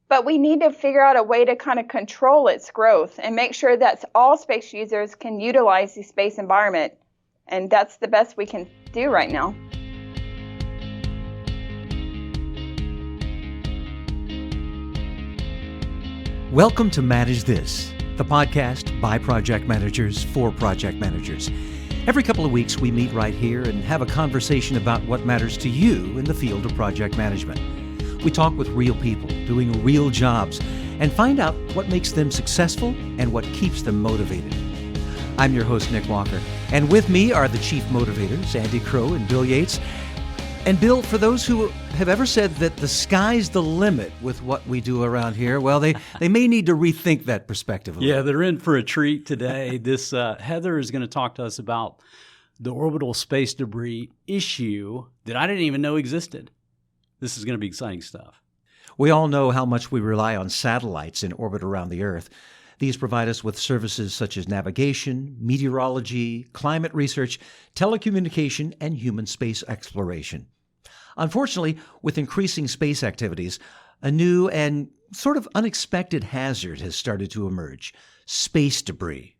But we need to figure out a way to kind of control its growth and make sure that all space users can utilize the space environment. And that's the best we can do right now. Welcome to Manage This, the podcast by project managers for project managers. Every couple of weeks, we meet right here and have a conversation about what matters to you in the field of project management. We talk with real people doing real jobs and find out what makes them successful and what keeps them motivated. I'm your host, Nick Walker, and with me are the chief motivators, Andy Crow and Bill Yates. And Bill, for those who have ever said that the sky's the limit with what we do around here, well, they may need to rethink that perspective a little. Yeah, they're in for a treat today. This Heather is going to talk to us about the orbital space debris issue that I didn't even know existed. This is going to be exciting stuff. We all know how much we rely on satellites in orbit around the Earth. These provide us with services such as navigation, meteorology, climate research, telecommunication, and human space exploration. Unfortunately, with increasing space activities, a new and sort of unexpected hazard has started to emerge: space debris.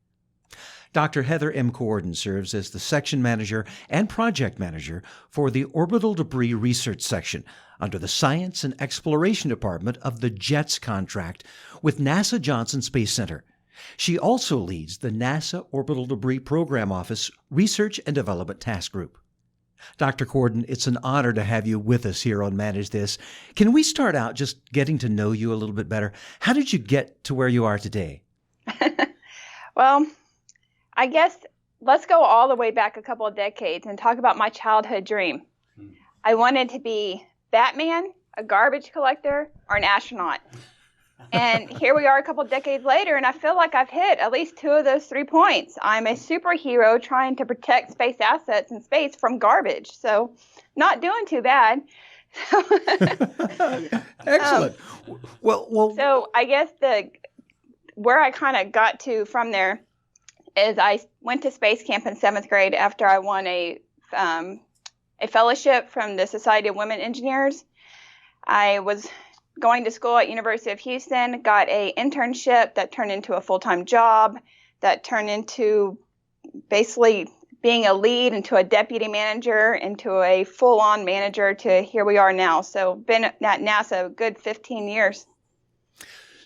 Dr. Heather M. Cowardin serves as the section manager and project manager for the Orbital Debris Research Section under the Science and Exploration Department of the JETS contract with NASA Johnson Space Center. She also leads the NASA Orbital Debris Program Office Research and Development Task Group. Dr. Cowardin, it's an honor to have you with us here on Manage This. Can we start out just getting to know you a little bit better? How did you get to where you are today? Well, I guess let's go all the way back a couple of decades and talk about my childhood dream. I wanted to be Batman, a garbage collector, or an astronaut. And here we are a couple of decades later, and I feel like I've hit at least two of those 3 points. I'm a superhero trying to protect space assets in space from garbage. So not doing too bad. Excellent. So I guess where I kind of got to from there is I went to space camp in 7th grade after I won a fellowship from the Society of Women Engineers. I was going to school at University of Houston, got an internship that turned into a full-time job, that turned into basically being a lead, into a deputy manager, into a full-on manager, to here we are now. So been at NASA a good 15 years.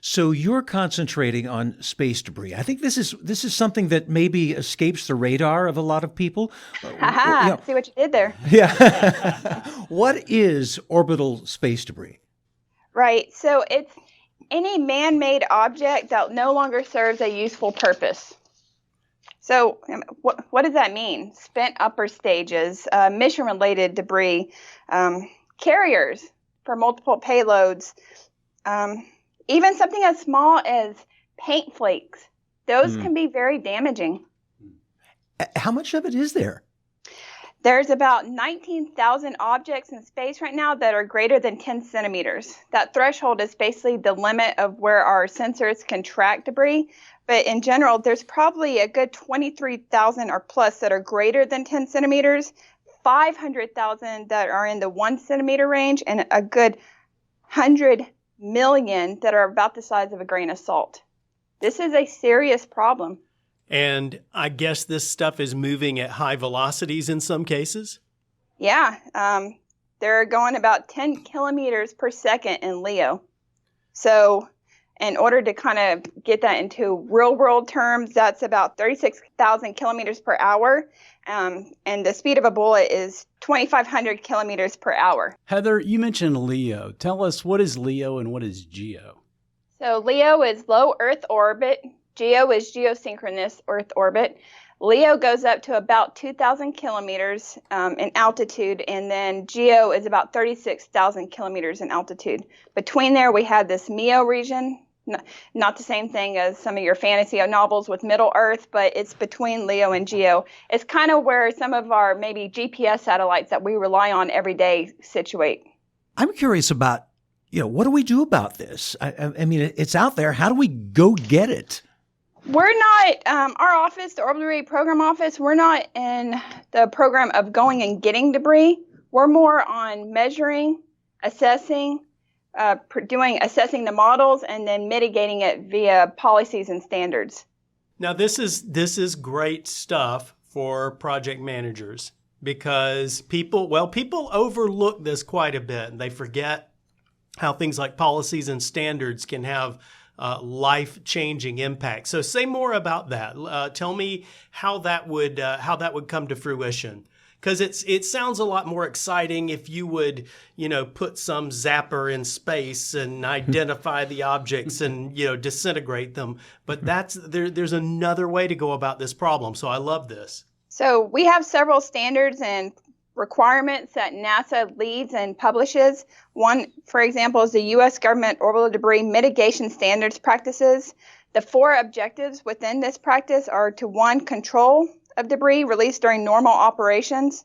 So you're concentrating on space debris. I think this is something that maybe escapes the radar of a lot of people. See what you did there. Yeah. What is orbital space debris? Right. So it's any man-made object that no longer serves a useful purpose. So what does that mean? Spent upper stages, mission-related debris, carriers for multiple payloads, even something as small as paint flakes. Those can be very damaging. How much of it is there? There's about 19,000 objects in space right now that are greater than 10 centimeters. That threshold is basically the limit of where our sensors can track debris. But in general, there's probably a good 23,000 or plus that are greater than 10 centimeters, 500,000 that are in the 1 centimeter range, and a good 100 million that are about the size of a grain of salt. This is a serious problem. And I guess this stuff is moving at high velocities in some cases? Yeah, they're going about 10 kilometers per second in LEO. So in order to kind of get that into real world terms, that's about 36,000 kilometers per hour. And the speed of a bullet is 2,500 kilometers per hour. Heather, you mentioned LEO. Tell us, what is LEO and what is GEO? So LEO is low Earth orbit. GEO is geosynchronous Earth orbit. LEO goes up to about 2,000 kilometers in altitude, and then GEO is about 36,000 kilometers in altitude. Between there, we have this MEO region, not the same thing as some of your fantasy novels with Middle Earth, but it's between LEO and GEO. It's kind of where some of our maybe GPS satellites that we rely on every day situate. I'm curious about, what do we do about this? I mean, it's out there. How do we go get it? We're not, our office, the Orbital Debris Program Office, we're not in the program of going and getting debris. We're more on measuring, assessing, assessing the models and then mitigating it via policies and standards. Now, this is great stuff for project managers because people overlook this quite a bit, and they forget how things like policies and standards can have life-changing impact. So say more about that. Tell me how that would come to fruition. Because it sounds a lot more exciting if you would, put some zapper in space and identify the objects and, disintegrate them. But there's another way to go about this problem. So I love this. So we have several standards and requirements that NASA leads and publishes. One, for example, is the U.S. Government Orbital Debris Mitigation Standards Practices. The 4 objectives within this practice are to 1, control of debris released during normal operations.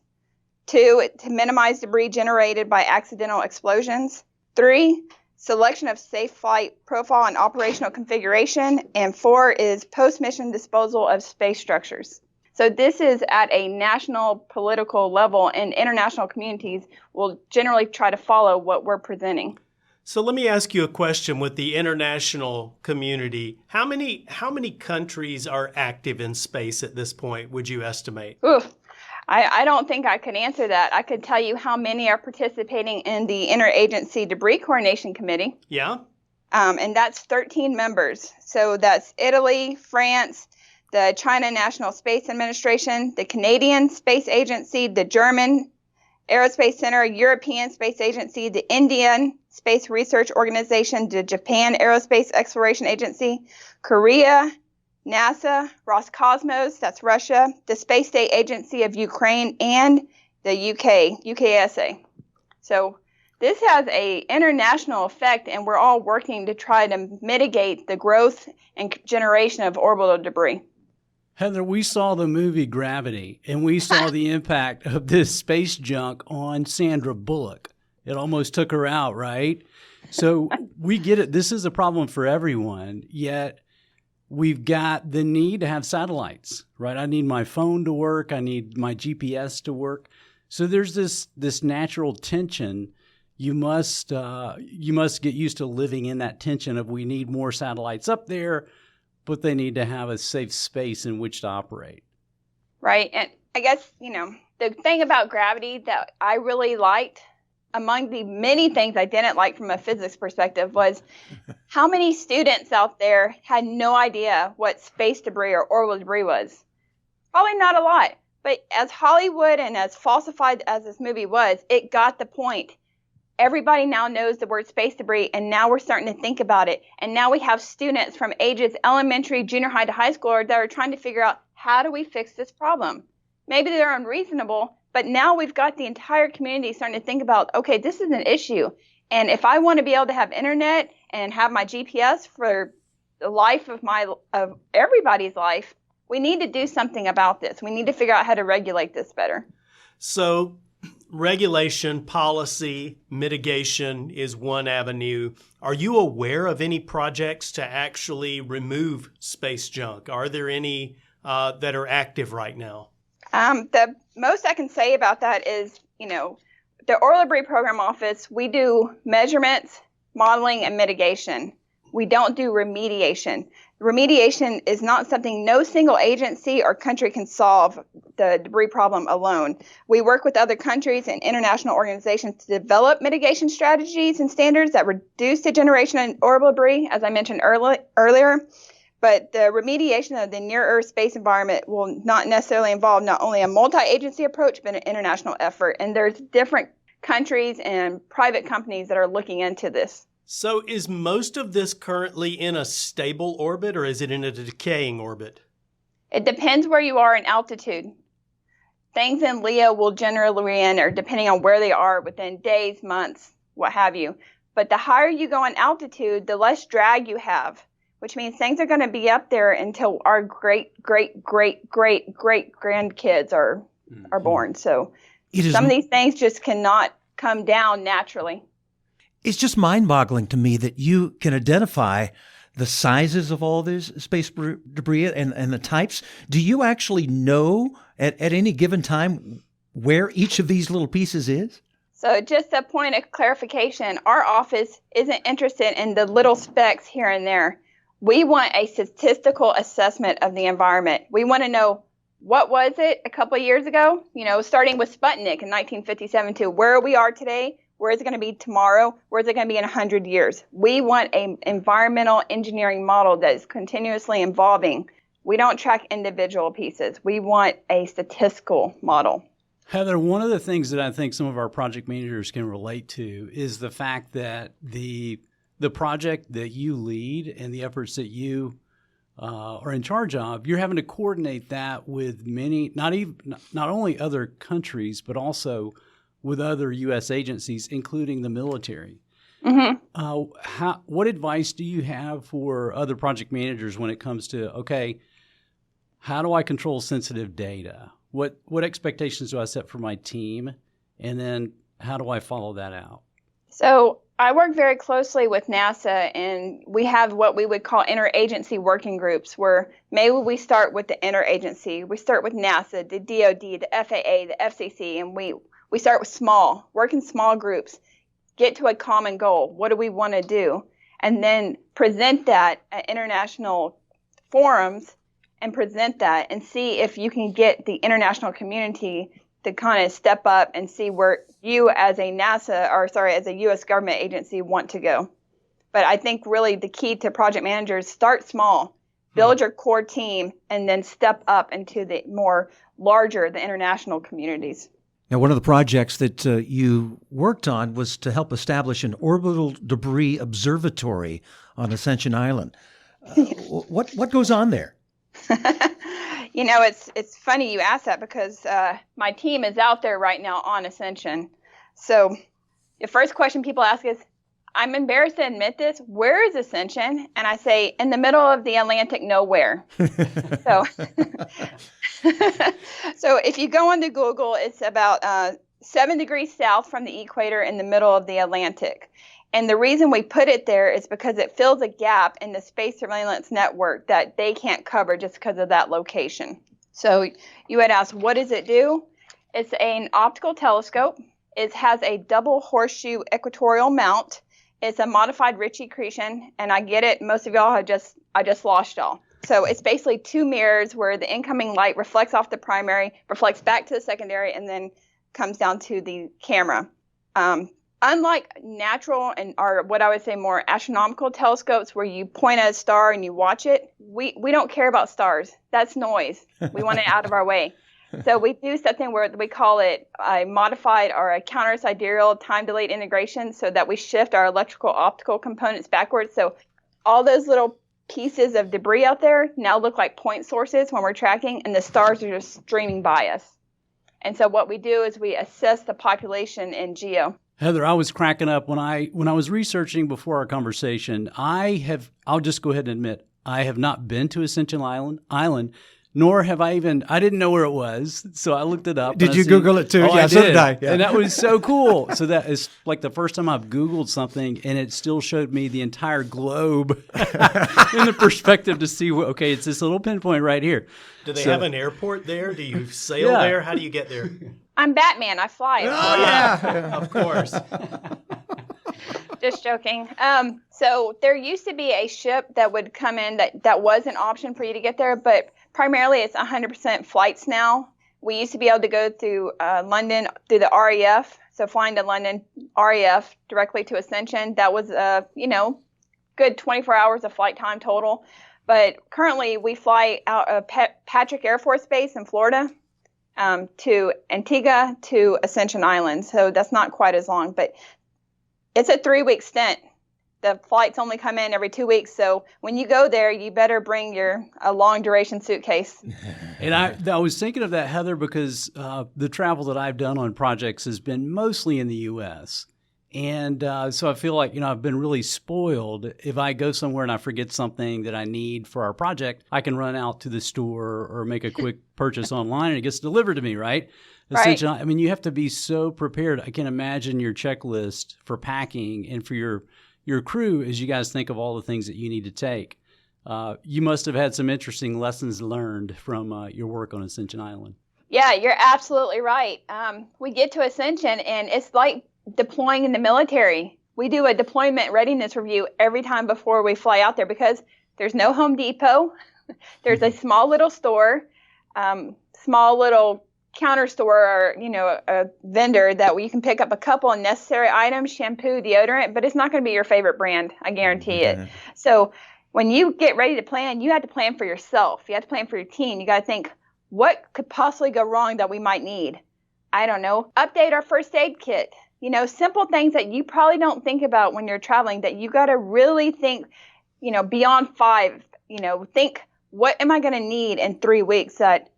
2, to minimize debris generated by accidental explosions. 3, selection of safe flight profile and operational configuration. And 4 is post-mission disposal of space structures. So this is at a national political level, and international communities will generally try to follow what we're presenting. So let me ask you a question with the international community. How many countries are active in space at this point, would you estimate? I don't think I could answer that. I could tell you how many are participating in the Interagency Debris Coordination Committee. Yeah. And that's 13 members. So that's Italy, France, the China National Space Administration, the Canadian Space Agency, the German Aerospace Center, European Space Agency, the Indian Space Research Organization, the Japan Aerospace Exploration Agency, Korea, NASA, Roscosmos, that's Russia, the Space State Agency of Ukraine, and the UKSA. So this has an international effect, and we're all working to try to mitigate the growth and generation of orbital debris. Heather, we saw the movie Gravity, and we saw the impact of this space junk on Sandra Bullock. It almost took her out, right? So we get it. This is a problem for everyone, yet we've got the need to have satellites, right? I need my phone to work. I need my GPS to work. So there's this natural tension. You must get used to living in that tension of we need more satellites up there, but they need to have a safe space in which to operate. Right. And I guess, the thing about Gravity that I really liked, among the many things I didn't like from a physics perspective, was how many students out there had no idea what space debris or orbital debris was. Probably not a lot. But as Hollywood and as falsified as this movie was, it got the point. Everybody now knows the word space debris, and now we're starting to think about it. And now we have students from ages elementary, junior high to high school that are trying to figure out, how do we fix this problem? Maybe they're unreasonable, but now we've got the entire community starting to think about, okay, this is an issue. And if I want to be able to have internet and have my GPS for the life of everybody's life, we need to do something about this. We need to figure out how to regulate this better. So regulation, policy, mitigation is one avenue. Are you aware of any projects to actually remove space junk? Are there any that are active right now? The most I can say about that is, the Orbital Debris Program Office, we do measurements, modeling, and mitigation. We don't do remediation. Remediation is not something no single agency or country can solve the debris problem alone. We work with other countries and international organizations to develop mitigation strategies and standards that reduce the generation of orbital debris, as I mentioned earlier. But the remediation of the near-Earth space environment will not necessarily involve not only a multi-agency approach, but an international effort. And there's different countries and private companies that are looking into this. So is most of this currently in a stable orbit, or is it in a decaying orbit? It depends where you are in altitude. Things in LEO will generally end, or depending on where they are, within days, months, what have you. But the higher you go in altitude, the less drag you have, which means things are going to be up there until our great, great, great, great, great grandkids are born. So some of these things just cannot come down naturally. It's just mind-boggling to me that you can identify the sizes of all this space debris and the types. Do you actually know at any given time where each of these little pieces is? So just a point of clarification, our office isn't interested in the little specks here and there. We want a statistical assessment of the environment. We want to know, what was it a couple of years ago? Starting with Sputnik in 1957 to where we are today, where is it going to be tomorrow, where is it going to be in 100 years? We want an environmental engineering model that is continuously evolving. We don't track individual pieces. We want a statistical model. Heather, one of the things that I think some of our project managers can relate to is the fact that the project that you lead and the efforts that you are in charge of, you're having to coordinate that with many, not only other countries, but also with other U.S. agencies, including the military. Mm-hmm. What advice do you have for other project managers when it comes to, okay, how do I control sensitive data? What expectations do I set for my team? And then how do I follow that out? So I work very closely with NASA, and we have what we would call interagency working groups, where maybe we start with the interagency. We start with NASA, the DoD, the FAA, the FCC, and we start with work in small groups, get to a common goal. What do we want to do? And then present that at international forums and present that and see if you can get the international community to kind of step up and see where you as a as a U.S. government agency want to go. But I think really the key to project managers, start small, build your core team, and then step up into the the international communities. Now, one of the projects that you worked on was to help establish an orbital debris observatory on Ascension Island. What goes on there? It's funny you ask that because my team is out there right now on Ascension. So the first question people ask is, I'm embarrassed to admit this, where is Ascension? And I say, in the middle of the Atlantic, nowhere. So if you go onto Google, it's about 7 degrees south from the equator in the middle of the Atlantic. And the reason we put it there is because it fills a gap in the space surveillance network that they can't cover just because of that location. So you had asked, what does it do? It's an optical telescope. It has a double horseshoe equatorial mount. It's a modified Ritchie accretion, and I get it. Most of y'all I just lost y'all. So it's basically two mirrors where the incoming light reflects off the primary, reflects back to the secondary, and then comes down to the camera. Unlike natural or what I would say more astronomical telescopes where you point at a star and you watch it, we don't care about stars. That's noise. We want it out of our way. So we do something where we call it a modified or a counter-sidereal time-delayed integration so that we shift our electrical optical components backwards. So all those little pieces of debris out there now look like point sources when we're tracking, and the stars are just streaming by us. And so what we do is we assess the population in geo. Heather, I was cracking up when I was researching before our conversation. I'll just go ahead and admit, I have not been to Ascension Island, nor have I didn't know where it was, so I looked it up. Did you Google it too? Oh, yeah, so did I. Yeah. And that was so cool. So that is like the first time I've Googled something, and it still showed me the entire globe in the perspective to see, okay, it's this little pinpoint right here. Do they have an airport there? Do you sail there? How do you get there? I'm Batman. I fly. Oh, yeah. Of course. Just joking. So there used to be a ship that would come in that was an option for you to get there, but primarily it's 100% flights now. We used to be able to go through London through the RAF, so flying to London, RAF directly to Ascension. That was good 24 hours of flight time total. But currently we fly out of Patrick Air Force Base in Florida to Antigua to Ascension Island. So that's not quite as long, but it's a 3-week stint. The flights only come in every 2 weeks. So when you go there, you better bring a long duration suitcase. And I was thinking of that, Heather, because the travel that I've done on projects has been mostly in the U.S. And so I feel like, I've been really spoiled. If I go somewhere and I forget something that I need for our project, I can run out to the store or make a quick purchase online and it gets delivered to me, right? Essentially, I mean, you have to be so prepared. I can imagine your checklist for packing and for your crew as you guys think of all the things that you need to take. You must have had some interesting lessons learned from your work on Ascension Island. Yeah, you're absolutely right. We get to Ascension, and it's like deploying in the military. We do a deployment readiness review every time before we fly out there because there's no Home Depot. There's a small little store, small little counter store, or a vendor that you can pick up a couple of necessary items, shampoo, deodorant, but it's not going to be your favorite brand. I guarantee it. So when you get ready to plan, you have to plan for yourself. You have to plan for your team. You got to think, what could possibly go wrong that we might need? I don't know. Update our first aid kit. Simple things that you probably don't think about when you're traveling that you got to really think, beyond 5. Think, what am I going to need in 3 weeks that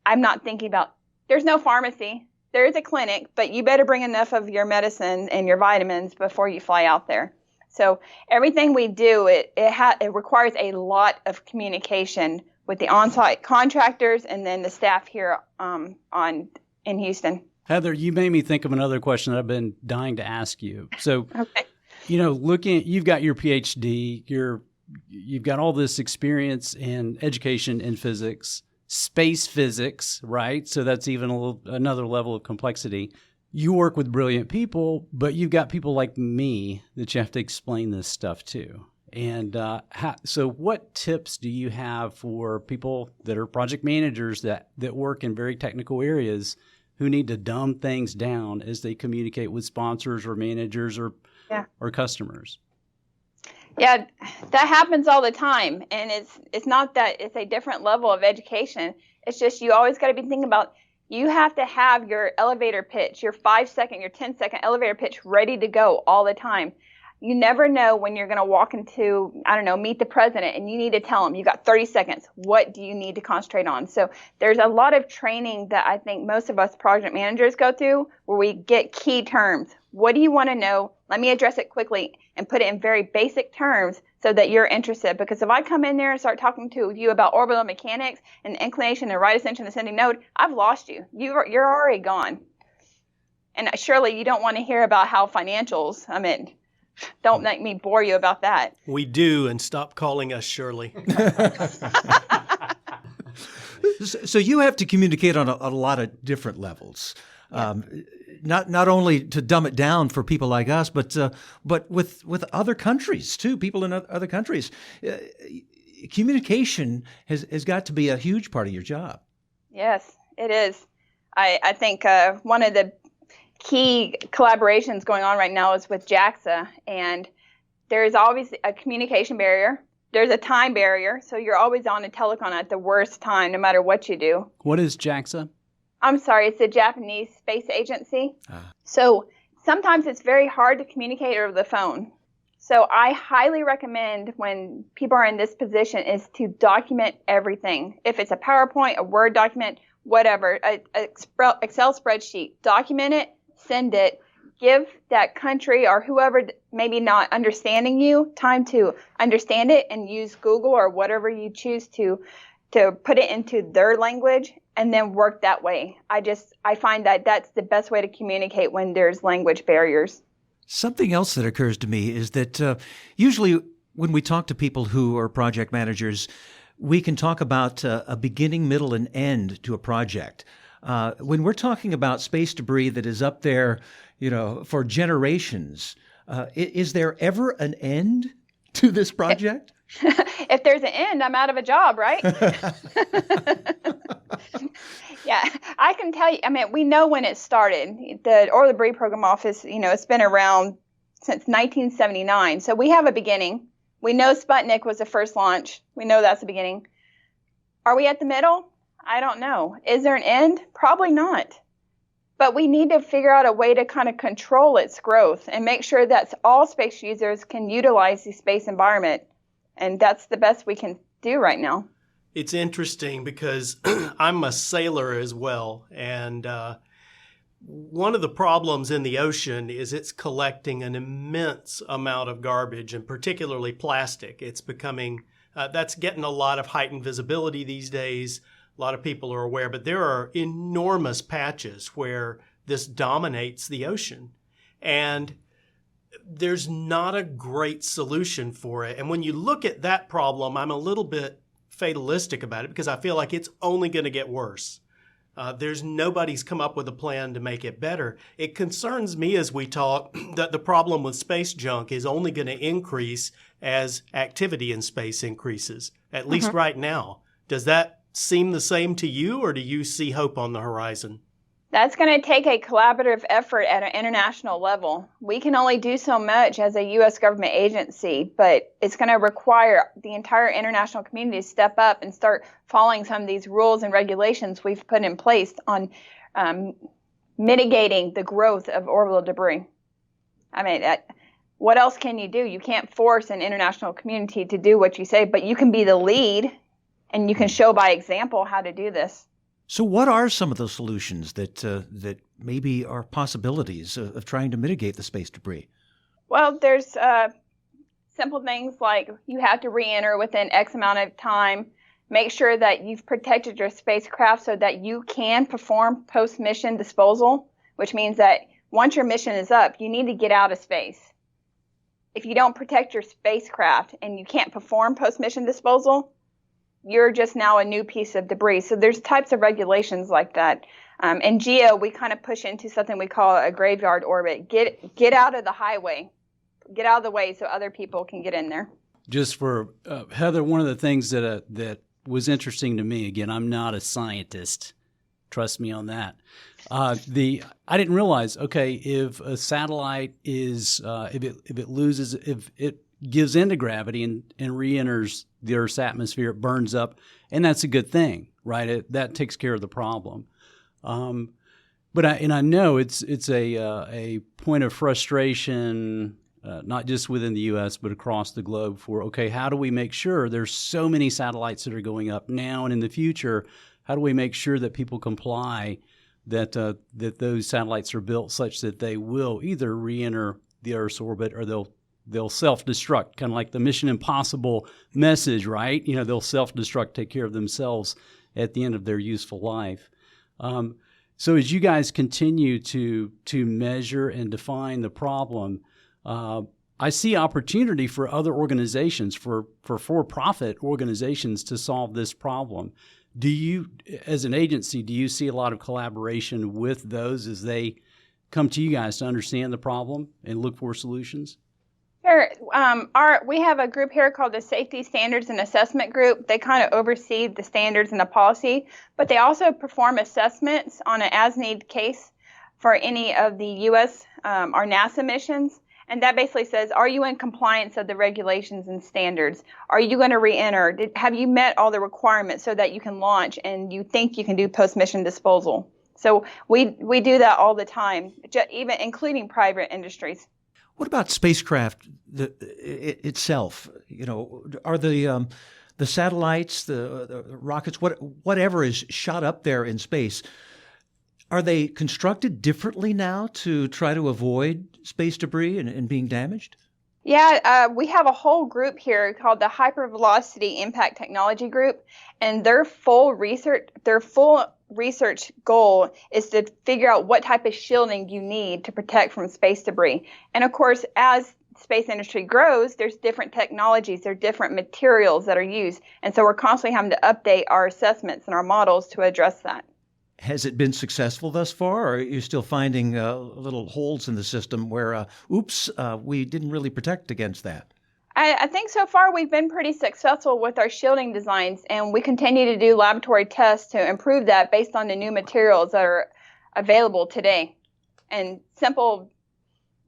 I'm not thinking about? There's no pharmacy. There is a clinic, but you better bring enough of your medicine and your vitamins before you fly out there. So everything we do, it requires a lot of communication with the on-site contractors and then the staff here in Houston. Heather, you made me think of another question that I've been dying to ask you. So, okay. You've got your PhD, you've got all this experience in education in physics, space physics, right? So that's even another level of complexity. You work with brilliant people, but you've got people like me that you have to explain this stuff to. And so what tips do you have for people that are project managers that work in very technical areas who need to dumb things down as they communicate with sponsors or managers or customers? Yeah, that happens all the time. And it's not that it's a different level of education. It's just you always got to be thinking about, you have to have your elevator pitch, your 5-second, your 10-second elevator pitch ready to go all the time. You never know when you're going to walk into, meet the president, and you need to tell him, you got 30 seconds. What do you need to concentrate on? So there's a lot of training that I think most of us project managers go through where we get key terms. What do you want to know? Let me address it quickly and put it in very basic terms so that you're interested. Because if I come in there and start talking to you about orbital mechanics and inclination and right ascension ascending node, I've lost you. You're already gone. And surely you don't want to hear about how financials, don't make me bore you about that. We do, and stop calling us Shirley. So you have to communicate on a lot of different levels. Yeah. Not only to dumb it down for people like us, but with other countries too, people in other countries. Communication has got to be a huge part of your job. Yes, it is. I think one of the key collaborations going on right now is with JAXA, and there's always a communication barrier. There's a time barrier, so you're always on a telecon at the worst time, no matter what you do. What is JAXA? I'm sorry, it's the Japanese Space Agency. So sometimes it's very hard to communicate over the phone. So I highly recommend when people are in this position is to document everything. If it's a PowerPoint, a Word document, whatever, an Excel spreadsheet, document it, send it, give that country or whoever maybe not understanding you time to understand it and use Google or whatever you choose to put it into their language and then work that way. I find that that's the best way to communicate when there's language barriers. Something else that occurs to me is that usually when we talk to people who are project managers, we can talk about a beginning, middle, and end to a project. When we're talking about space debris that is up there, for generations, is there ever an end to this project? If there's an end, I'm out of a job, right? Yeah, I can tell you, we know when it started. The Orbital Debris Program Office, it's been around since 1979. So we have a beginning. We know Sputnik was the first launch. We know that's the beginning. Are we at the middle? I don't know. Is there an end? Probably not. But we need to figure out a way to kind of control its growth and make sure that all space users can utilize the space environment. And that's the best we can do right now. It's interesting because I'm a sailor as well. And one of the problems in the ocean is it's collecting an immense amount of garbage, and particularly plastic. It's becoming, that's getting a lot of heightened visibility these days. A lot of people are aware, but there are enormous patches where this dominates the ocean. And there's not a great solution for it. And when you look at that problem, I'm a little bit fatalistic about it because I feel like it's only going to get worse. Nobody's come up with a plan to make it better. It concerns me as we talk that the problem with space junk is only going to increase as activity in space increases, at least right now. Does that seem the same to you, or do you see hope on the horizon? That's going to take a collaborative effort at an international level. We can only do so much as a U.S. government agency, but it's going to require the entire international community to step up and start following some of these rules and regulations we've put in place on mitigating the growth of orbital debris. I mean, what else can you do? You can't force an international community to do what you say, but you can be the lead and you can show by example how to do this. So what are some of the solutions that maybe are possibilities of trying to mitigate the space debris? Well, there's simple things like you have to re-enter within X amount of time. Make sure that you've protected your spacecraft so that you can perform post-mission disposal, which means that once your mission is up, you need to get out of space. If you don't protect your spacecraft and you can't perform post-mission disposal, you're just now a new piece of debris. So there's types of regulations like that. In GEO, we kind of push into something we call a graveyard orbit. Get out of the highway. Get out of the way so other people can get in there. Just for Heather, one of the things that was interesting to me, again, I'm not a scientist. Trust me on that. I didn't realize, okay, if a satellite is, if it gives into gravity and re-enters the Earth's atmosphere, it burns up, and that's a good thing, right? That takes care of the problem. But I know it's a point of frustration, not just within the U.S. but across the globe. For okay, how do we make sure there's so many satellites that are going up now and in the future? How do we make sure that people comply, that those satellites are built such that they will either re-enter the Earth's orbit or they'll self-destruct, kind of like the Mission Impossible message, right? You know, they'll self-destruct, take care of themselves at the end of their useful life. So as you guys continue to measure and define the problem, I see opportunity for other organizations, for-profit organizations to solve this problem. Do you, as an agency, do you see a lot of collaboration with those as they come to you guys to understand the problem and look for solutions? Sure. We have a group here called the Safety Standards and Assessment Group. They kind of oversee the standards and the policy, but they also perform assessments on an as-need case for any of the U.S. Or NASA missions. And that basically says, are you in compliance of the regulations and standards? Are you going to re-enter? Have you met all the requirements so that you can launch and you think you can do post-mission disposal? So we do that all the time, even including private industries. What about spacecraft itself? You know, are the satellites, the rockets, whatever is shot up there in space, are they constructed differently now to try to avoid space debris and being damaged? Yeah, we have a whole group here called the Hypervelocity Impact Technology Group, and their full research goal is to figure out what type of shielding you need to protect from space debris. And of course, as space industry grows, there's different technologies, there are different materials that are used, and so we're constantly having to update our assessments and our models to address that. Has it been successful thus far, or are you still finding little holes in the system where, we didn't really protect against that? I think so far we've been pretty successful with our shielding designs, and we continue to do laboratory tests to improve that based on the new materials that are available today. And simple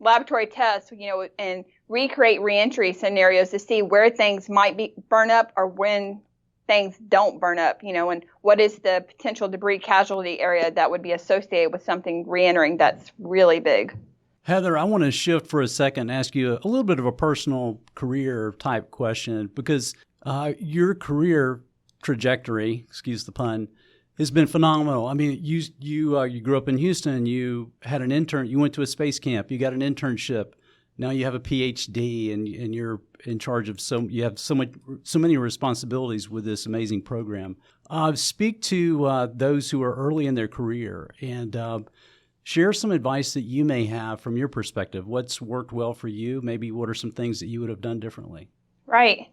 laboratory tests, and recreate reentry scenarios to see where things might burn up or when things don't burn up, and what is the potential debris casualty area that would be associated with something reentering that's really big. Heather, I want to shift for a second and ask you a little bit of a personal career type question, because your career trajectory, excuse the pun, has been phenomenal. I mean, you grew up in Houston, you had an intern, you went to a space camp, you got an internship. Now you have a PhD and you're in charge of you have so many responsibilities with this amazing program. Speak to those who are early in their career and share some advice that you may have from your perspective. What's worked well for you? Maybe what are some things that you would have done differently? Right.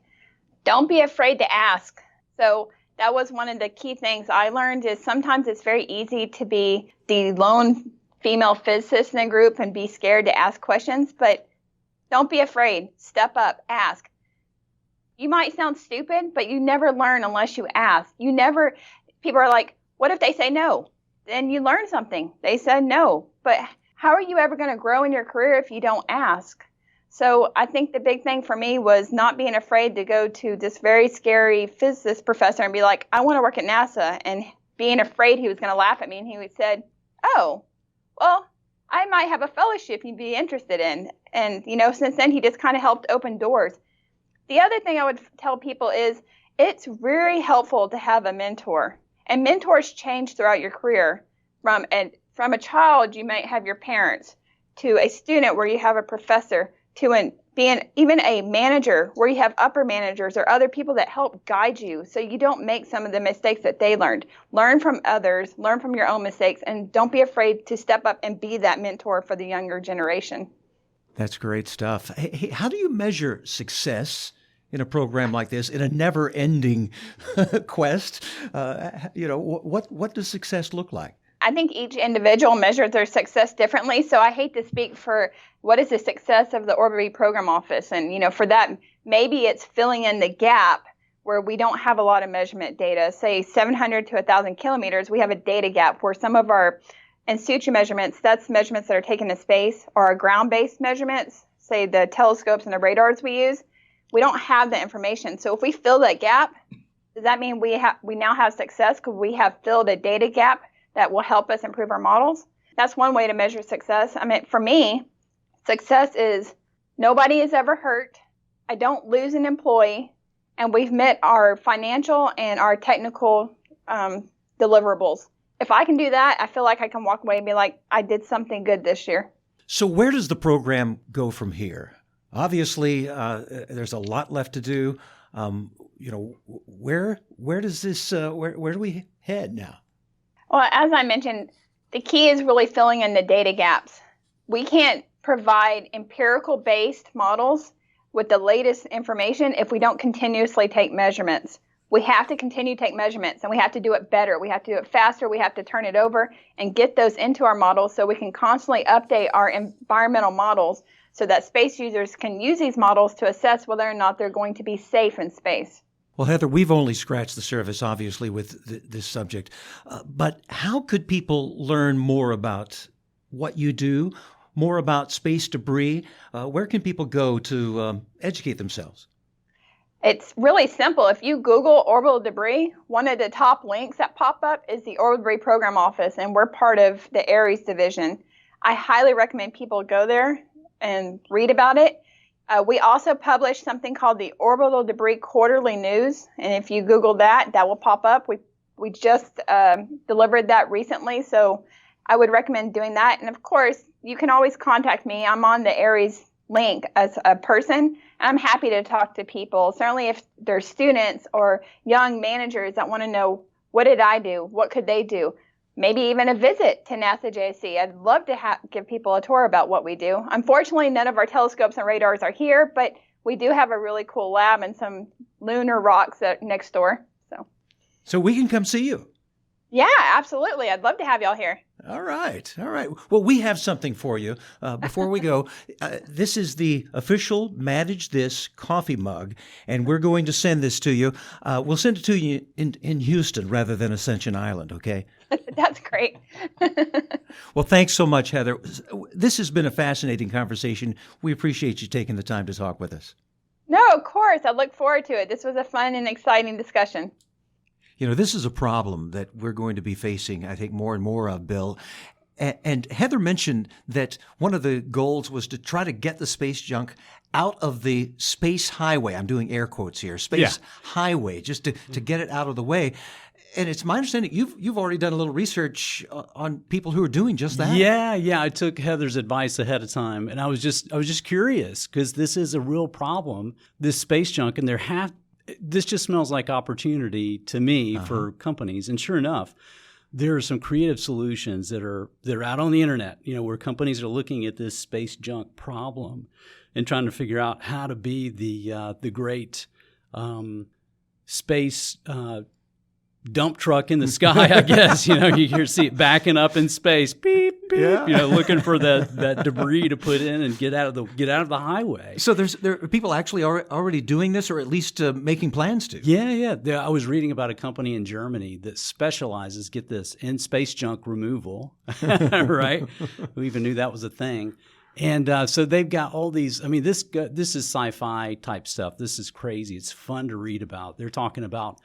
Don't be afraid to ask. So that was one of the key things I learned is sometimes it's very easy to be the lone female physicist in a group and be scared to ask questions, but don't be afraid. Step up, ask. You might sound stupid, but you never learn unless you ask. People are like, what if they say no? Then you learn something. They said no, but how are you ever going to grow in your career if you don't ask? So I think the big thing for me was not being afraid to go to this very scary physicist professor and be like, I want to work at NASA, and being afraid he was going to laugh at me. And he said, oh, well, I might have a fellowship you'd be interested in. And, since then, he just kind of helped open doors. The other thing I would tell people is it's very helpful to have a mentor. And mentors change throughout your career. From a child, you might have your parents, to a student where you have a professor, to being even a manager where you have upper managers or other people that help guide you so you don't make some of the mistakes that they learned. Learn from others, learn from your own mistakes, and don't be afraid to step up and be that mentor for the younger generation. That's great stuff. Hey, how do you measure success in a program like this, in a never-ending quest? What does success look like? I think each individual measures their success differently. So I hate to speak for what is the success of the Orbital Program Office. And, for that, maybe it's filling in the gap where we don't have a lot of measurement data. Say 700 to 1,000 kilometers, we have a data gap where some of our in situ measurements, that's measurements that are taken to space, or our ground-based measurements, say the telescopes and the radars we use, we don't have the information. So if we fill that gap, does that mean we now have success because we have filled a data gap that will help us improve our models? That's one way to measure success. I mean, for me, success is nobody is ever hurt, I don't lose an employee, and we've met our financial and our technical deliverables. If I can do that, I feel like I can walk away and be like, I did something good this year. So where does the program go from here? Obviously, there's a lot left to do. Where does this? Where do we head now? Well, as I mentioned, the key is really filling in the data gaps. We can't provide empirical-based models with the latest information if we don't continuously take measurements. We have to continue to take measurements, and we have to do it better. We have to do it faster. We have to turn it over and get those into our models so we can constantly update our environmental models so that space users can use these models to assess whether or not they're going to be safe in space. Well, Heather, we've only scratched the surface, obviously, with this subject. But how could people learn more about what you do, more about space debris? Where can people go to educate themselves? It's really simple. If you Google orbital debris, one of the top links that pop up is the Orbital Debris Program Office, and we're part of the Ares division. I highly recommend people go there and read about it. We also publish something called the Orbital Debris Quarterly News, and if you Google that, that will pop up. We just delivered that recently, so I would recommend doing that. And of course, you can always contact me. I'm on the Ares link as a person. I'm happy to talk to people. Certainly if they're students or young managers that want to know, what did I do? What could they do? Maybe even a visit to NASA JC. I'd love to give people a tour about what we do. Unfortunately, none of our telescopes and radars are here, but we do have a really cool lab and some lunar rocks next door. So we can come see you. Yeah, absolutely. I'd love to have y'all here. All right. Well, we have something for you. Before we go, this is the official Manage This coffee mug, and we're going to send this to you. We'll send it to you in Houston rather than Ascension Island, okay? That's great. Well, thanks so much, Heather. This has been a fascinating conversation. We appreciate you taking the time to talk with us. No, of course. I look forward to it. This was a fun and exciting discussion. This is a problem that we're going to be facing, I think, more and more of, Bill. And Heather mentioned that one of the goals was to try to get the space junk out of the space highway. I'm doing air quotes here, highway, just to get it out of the way. And it's my understanding you've already done a little research on people who are doing just that. Yeah. I took Heather's advice ahead of time, and I was just curious because this is a real problem, this space junk, and this just smells like opportunity to me for companies. And sure enough, there are some creative solutions that are out on the internet, where companies are looking at this space junk problem and trying to figure out how to be the great space dump truck in the sky, I guess. You see it backing up in space, beep, beep, looking for that debris to put in and get out of the highway. So there are people actually already doing this, or at least making plans to. Yeah. I was reading about a company in Germany that specializes, get this, in space junk removal, right? Who even knew that was a thing? And so they've got all these. I mean, this is sci-fi type stuff. This is crazy. It's fun to read about. They're talking about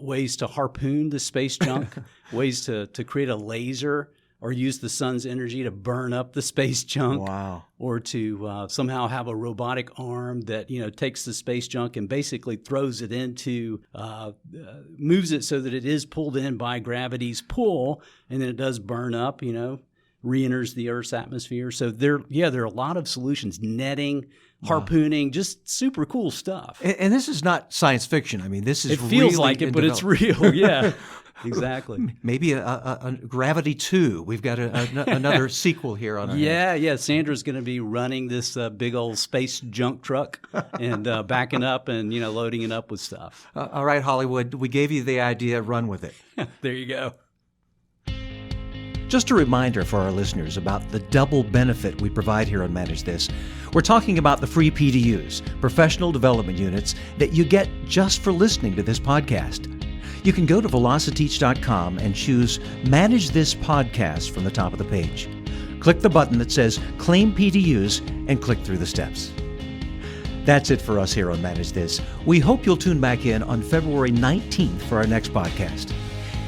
ways to harpoon the space junk, ways to create a laser or use the sun's energy to burn up the space junk. Wow. Or to somehow have a robotic arm that, takes the space junk and basically throws it into, moves it so that it is pulled in by gravity's pull, and then it does burn up, re-enters the Earth's atmosphere. So there are a lot of solutions, netting, harpooning, just super cool stuff. And this is not science fiction. I mean, this is it feels really like it, but it's real. Yeah, exactly. Maybe a Gravity 2. We've got another sequel here on our hands. Yeah. Sandra's going to be running this big old space junk truck and backing up and, loading it up with stuff. All right, Hollywood, we gave you the idea. Run with it. There you go. Just a reminder for our listeners about the double benefit we provide here on Manage This. We're talking about the free PDUs, professional development units, that you get just for listening to this podcast. You can go to Velociteach.com and choose Manage This Podcast from the top of the page. Click the button that says Claim PDUs and click through the steps. That's it for us here on Manage This. We hope you'll tune back in on February 19th for our next podcast.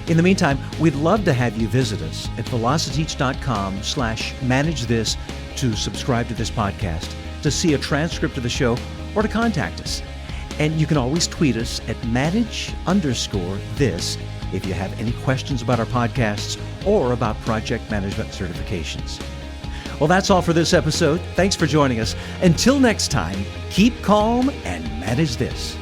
In the meantime, we'd love to have you visit us at velociteach.com/managethis to subscribe to this podcast, to see a transcript of the show, or to contact us. And you can always tweet us at manage_this if you have any questions about our podcasts or about project management certifications. Well, that's all for this episode. Thanks for joining us. Until next time, keep calm and manage this.